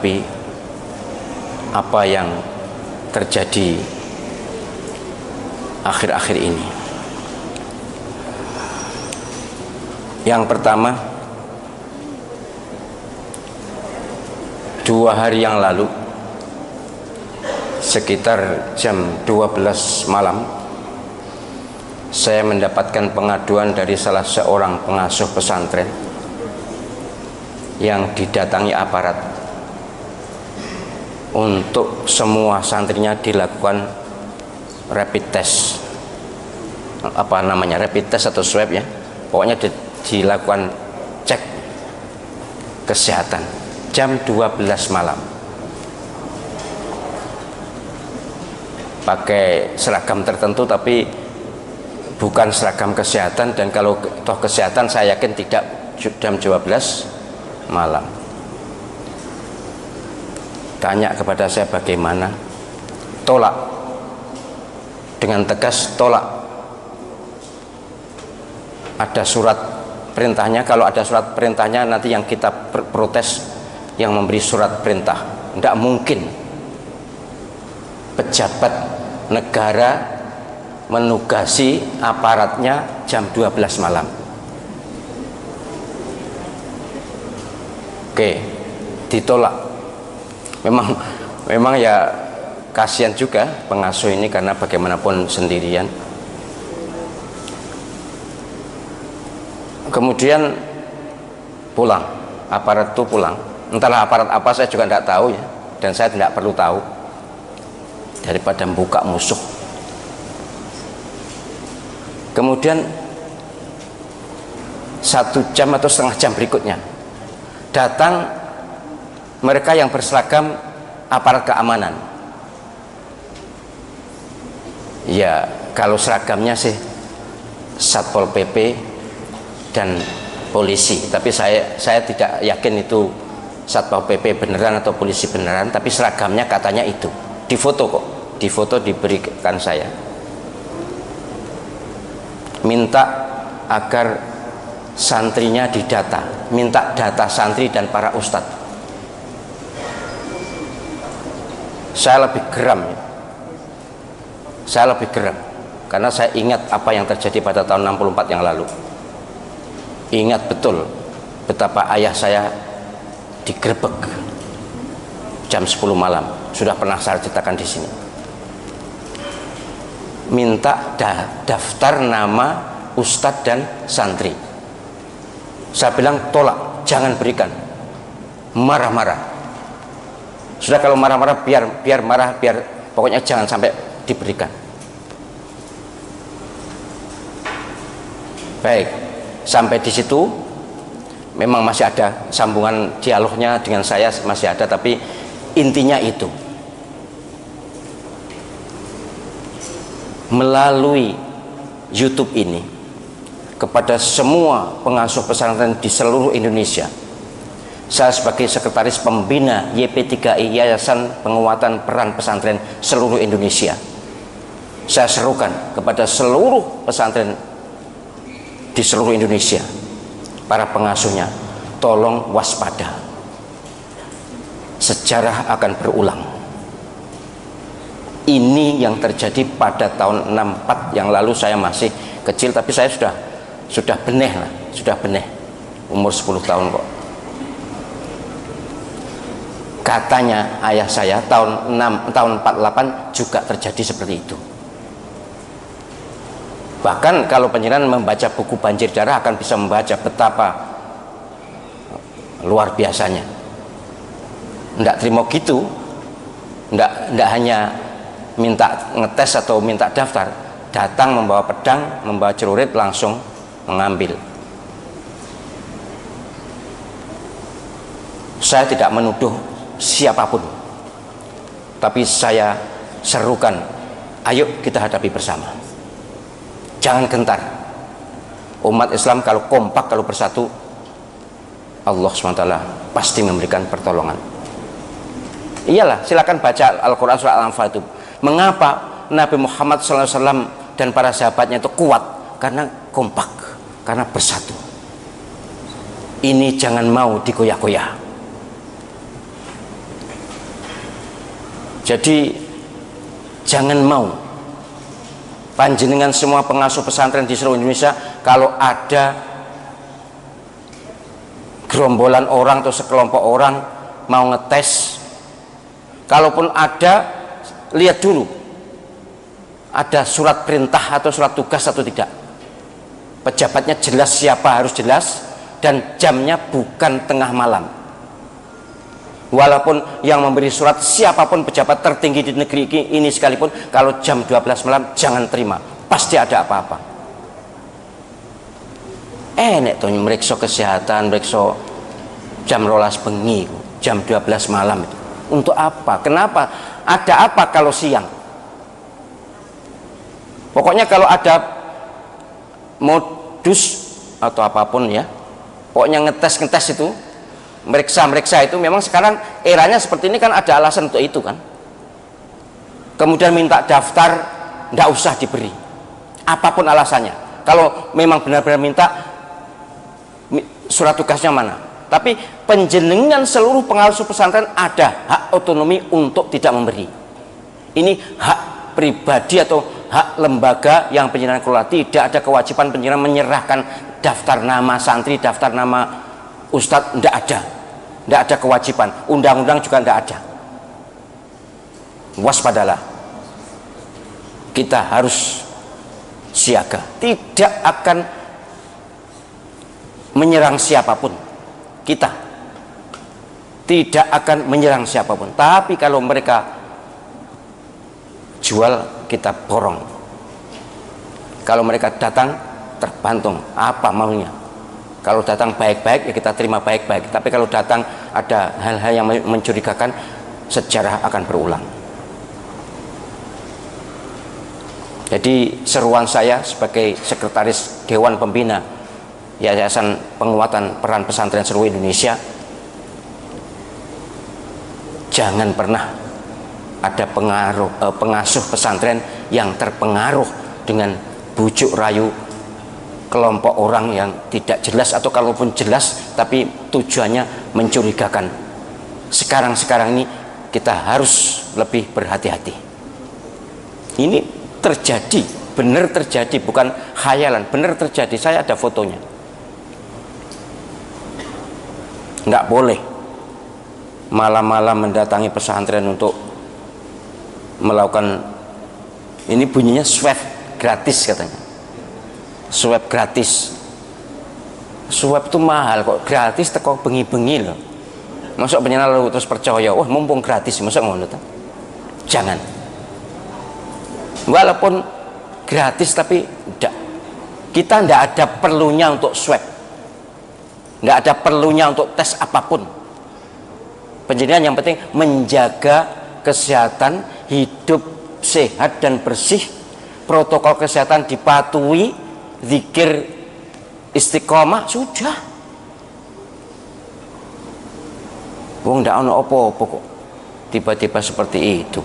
menghadapi apa yang terjadi akhir-akhir ini. Yang pertama, 2 hari yang lalu sekitar jam 12 malam saya mendapatkan pengaduan dari salah seorang pengasuh pesantren yang didatangi aparat untuk semua santrinya dilakukan rapid test, rapid test atau swab ya, pokoknya dilakukan cek kesehatan jam 12 malam pakai seragam tertentu tapi bukan seragam kesehatan, dan kalau toh kesehatan saya yakin tidak jam 12 malam. Tanya kepada saya bagaimana, tolak dengan tegas, tolak. Ada surat perintahnya, kalau ada surat perintahnya nanti yang kita protes yang memberi surat perintah. Tidak mungkin pejabat negara menugasi aparatnya jam 12 malam. Oke, ditolak. Memang ya kasihan juga pengasuh ini, karena bagaimanapun sendirian. Kemudian pulang, aparat itu pulang. Entahlah aparat apa, saya juga tidak tahu ya, dan saya tidak perlu tahu daripada membuka musuh. Kemudian 1 jam atau setengah jam berikutnya datang mereka yang berseragam aparat keamanan. Ya, kalau seragamnya sih Satpol PP dan polisi, tapi saya tidak yakin itu Satpol PP beneran atau polisi beneran, tapi seragamnya katanya itu. Difoto kok, difoto diberikan saya. Minta agar santrinya didata, minta data santri dan para ustadz. Saya lebih geram ya. Saya lebih geram karena saya ingat apa yang terjadi pada tahun 64 yang lalu. Ingat betul betapa ayah saya digerebek jam 10 malam. Sudah pernah saya ceritakan di sini. Minta daftar nama ustadz dan santri. Saya bilang tolak, jangan berikan. Marah-marah. Sudah, kalau marah-marah biar marah, biar pokoknya jangan sampai diberikan. Baik, sampai di situ memang masih ada sambungan dialognya dengan saya, masih ada, tapi intinya itu. Melalui YouTube ini kepada semua pengasuh pesantren di seluruh Indonesia, saya sebagai sekretaris pembina YP3I, Yayasan Penguatan Peran Pesantren seluruh Indonesia, saya serukan kepada seluruh pesantren di seluruh Indonesia, para pengasuhnya, tolong waspada. Sejarah akan berulang. Ini yang terjadi pada tahun 64 yang lalu. Saya masih kecil, tapi saya sudah beneh lah, sudah beneh, umur 10 tahun kok. Katanya ayah saya tahun 48 juga terjadi seperti itu. Bahkan kalau penjenengan membaca buku Banjir Darah akan bisa membaca betapa luar biasanya. Nggak terima gitu, nggak hanya minta ngetes atau minta daftar, datang membawa pedang, membawa celurit, langsung mengambil. Saya tidak menuduh siapapun, tapi saya serukan, ayo kita hadapi bersama, jangan gentar. Umat Islam kalau kompak, kalau bersatu, Allah SWT pasti memberikan pertolongan. Iyalah, silakan baca Al-Quran surah Al-Anfal itu. Mengapa Nabi Muhammad SAW dan para sahabatnya itu kuat? Karena kompak, karena bersatu. Ini jangan mau digoyah-goyah. Jadi jangan mau panjenengan semua pengasuh pesantren di seluruh Indonesia, kalau ada gerombolan orang atau sekelompok orang mau ngetes, kalaupun ada, lihat dulu ada surat perintah atau surat tugas atau tidak, pejabatnya jelas siapa, harus jelas, dan jamnya bukan tengah malam. Walaupun yang memberi surat siapapun pejabat tertinggi di negeri ini sekalipun, kalau jam 12 malam jangan terima, pasti ada apa-apa. Nek tuh meriksa kesehatan, meriksa jam 12 bengi, jam 12 malam itu untuk apa? Kenapa? Ada apa kalau siang? Pokoknya kalau ada modus atau apapun ya, pokoknya ngetes itu, meriksa itu, memang sekarang eranya seperti ini kan, ada alasan untuk itu kan. Kemudian minta daftar, nggak usah diberi, apapun alasannya. Kalau memang benar-benar minta, surat tugasnya mana? Tapi penjenengan seluruh pengasuh pesantren ada hak otonomi untuk tidak memberi. Ini hak pribadi atau hak lembaga yang penjenengan kelola. Tidak ada kewajiban penjenengan menyerahkan daftar nama santri, daftar nama ustadz, tidak ada. Tidak ada kewajiban, undang-undang juga tidak ada. Waspadalah, kita harus siaga, tidak akan menyerang siapapun. Kita tidak akan menyerang siapapun, tapi kalau mereka jual, kita borong. Kalau mereka datang, tergantung apa maunya. Kalau datang baik-baik, ya kita terima baik-baik. Tapi kalau datang ada hal-hal yang mencurigakan, sejarah akan berulang. Jadi seruan saya sebagai sekretaris Dewan Pembina Yayasan Penguatan Peran Pesantren Seluruh Indonesia, jangan pernah ada pengasuh pesantren yang terpengaruh dengan bujuk rayu kelompok orang yang tidak jelas, atau kalaupun jelas tapi tujuannya mencurigakan. Sekarang ini kita harus lebih berhati-hati. Ini terjadi, benar terjadi, bukan khayalan, benar terjadi. Saya ada fotonya. Nggak boleh malam-malam mendatangi pesantren untuk melakukan, ini bunyinya swab gratis katanya. Swab gratis, swab itu mahal kok, gratis teko bengi-bengi loh. Masuk penyenal lalu terus percaya, wah mumpung gratis, masuk ngono tuh. Jangan. Walaupun gratis tapi tidak, kita tidak ada perlunya untuk swab, tidak ada perlunya untuk tes apapun. Penjenengan yang penting menjaga kesehatan, hidup sehat dan bersih, protokol kesehatan dipatuhi, zikir istiqomah, sudah. Wong ndak ono apa-apa kok tiba-tiba seperti itu.